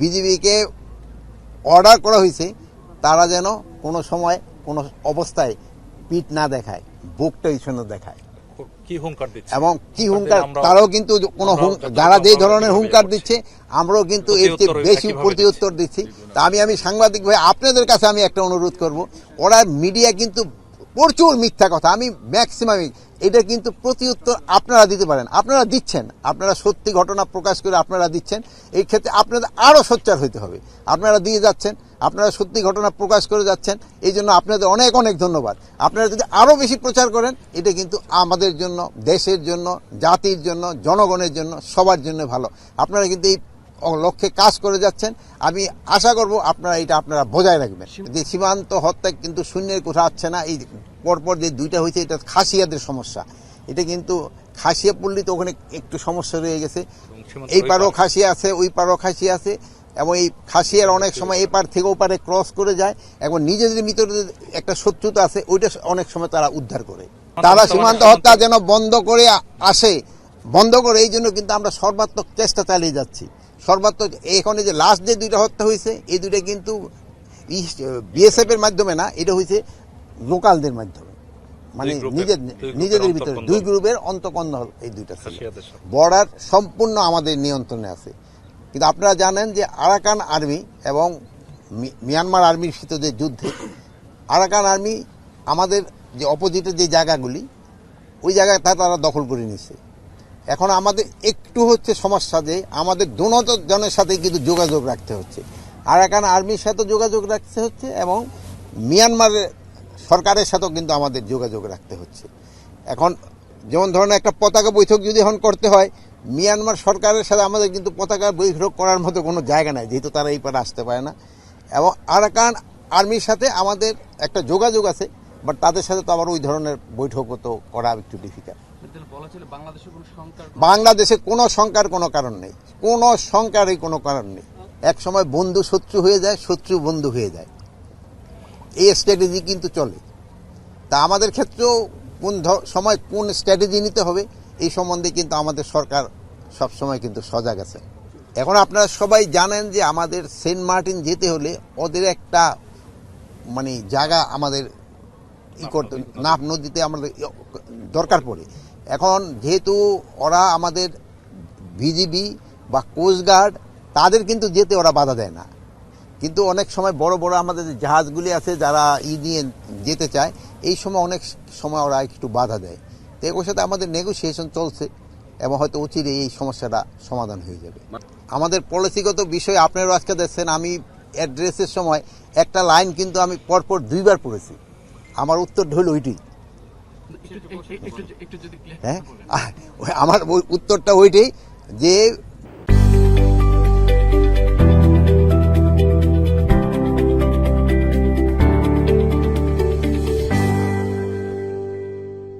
বিজিবিকে order করা হয়েছে তারা যেন কোনো সময় কোনো অবস্থায় পিঠ না দেখায়, বুকটা পিছনে দেখায়। কি হুঙ্কার দিচ্ছে এবং কি হুঙ্কার, তারাও কিন্তু কোনো যারা যে ধরনের হুঙ্কার দিচ্ছে আমরাও কিন্তু এর চেয়ে বেশি প্রতি উত্তর দিচ্ছি। তা আমি সাংবাদিক ভাই আপনাদের কাছে আমি একটা অনুরোধ করব, ওরা মিডিয়া কিন্তু প্রচুর মিথ্যা কথা, আমি ম্যাক্সিমামই এটা কিন্তু প্রতি উত্তর আপনারা দিতে পারেন, আপনারা দিচ্ছেন, আপনারা সত্যি ঘটনা প্রকাশ করে আপনারা দিচ্ছেন। এই ক্ষেত্রে আপনাদের আরও সোচ্চার হইতে হবে, আপনারা দিয়ে যাচ্ছেন, আপনারা সত্যি ঘটনা প্রকাশ করে যাচ্ছেন, এই জন্য আপনাদের অনেক অনেক ধন্যবাদ। আপনারা যদি আরও বেশি প্রচার করেন এটা কিন্তু আমাদের জন্য, দেশের জন্য, জাতির জন্য, জনগণের জন্য, সবার জন্য ভালো। আপনারা কিন্তু এই লক্ষ্যে কাজ করে যাচ্ছেন, আমি আশা করব আপনারা বজায় রাখবেন। যে সীমান্ত হত্যা কিন্তু শূন্যের কোঠা আসছে না, এই পরপর যে দুইটা হয়েছে এটা খাসিয়াদের সমস্যা, এটা কিন্তু খাসিয়া পল্লী তো ওখানে একটু সমস্যা রয়ে গেছে, এই পারও খাসিয়া আছে, ওই পারও খাসিয়া আছে, এবং এই খাসিয়ার অনেক সময় এই পার থেকে ও পারে ক্রস করে যায়, এবং নিজেদের ভিতরে একটা শত্রুতা আছে, ওইটা অনেক সময় তারা উদ্ধার করে। তারা সীমান্ত হত্যা যেন বন্ধ করে আসে, বন্ধ করে, এই জন্য কিন্তু আমরা সর্বাত্মক চেষ্টা চালিয়ে যাচ্ছি। সর্বাত্মক এখানে যে লাস্ট যে দুইটা হত্যা হয়েছে এই দুইটা কিন্তু বিএসএফ এর মাধ্যমে না, এটা হয়েছে লোকালদের মাধ্যমে, মানে নিজেদের ভিতরে দুই গ্রুপের অন্তকন্দ এই দুইটা ছিল। বর্ডার সম্পূর্ণ আমাদের নিয়ন্ত্রণে আছে। কিন্তু আপনারা জানেন যে আরাকান আর্মি এবং মিয়ানমার আর্মির সাথে যে যুদ্ধে আরাকান আর্মি আমাদের যে অপোজিটের যে জায়গাগুলি ওই জায়গায় তারা দখল করে নিছে। এখন আমাদের একটু হচ্ছে সমস্যা যে আমাদের জনের সাথে কিন্তু যোগাযোগ রাখতে হচ্ছে, আরাকান আর্মির সাথে যোগাযোগ রাখতে হচ্ছে, এবং মিয়ানমারের সরকারের সাথেও কিন্তু আমাদের যোগাযোগ রাখতে হচ্ছে। এখন যেমন ধরনের একটা পতাকা বৈঠক যদি এখন করতে হয়, মিয়ানমার সরকারের সাথে আমাদের কিন্তু পতাকা বৈঠক করার মতো কোনো জায়গা নাই, যেহেতু তারা এই পারে আসতে পারে না। এবং আরাকান আর্মির সাথে আমাদের একটা যোগাযোগ আছে, বাট তাদের সাথে তো আবার ওই ধরনের বৈঠক তো করা একটু ডিফিকাল্ট। বাংলাদেশে কোনো শঙ্কার কোনো কারণ নেই, কোনো শঙ্কারই কোনো কারণ নেই। এক সময় বন্ধু শত্রু হয়ে যায়, শত্রু বন্ধু হয়ে যায়, এই স্ট্র্যাটেজি কিন্তু চলে। তা আমাদের ক্ষেত্রেও কোন সময় কোন স্ট্র্যাটেজি নিতে হবে এই সম্বন্ধে কিন্তু আমাদের সরকার সবসময় কিন্তু সজাগ আছে। এখন আপনারা সবাই জানেন যে আমাদের সেন্ট মার্টিন যেতে হলে ওদের একটা মানে জায়গা আমাদের করতে, নাফ নদীতে আমাদের দরকার পড়ে। এখন যেহেতু ওরা আমাদের বিজিবি বা কোস্টগার্ড, তাদের কিন্তু যেতে ওরা বাধা দেয় না, কিন্তু অনেক সময় বড় বড় আমাদের যে জাহাজগুলি আছে যারা নিয়ে যেতে চায়, এই সময় অনেক সময় ওরা একটু বাধা দেয়। তো এগুলোর সাথে আমাদের নেগোসিয়েশন চলছে, এবং হয়তো অচিরে এই সমস্যাটা সমাধান হয়ে যাবে। আমাদের পলিসিগত বিষয় আপনারাও আজকে দেখছেন, আমি অ্যাড্রেসের সময় একটা লাইন কিন্তু আমি পরপর 2 বার পড়েছি, আমার উত্তর হইল ওইটাই। হ্যাঁ, আমার উত্তরটা ওইটাই যে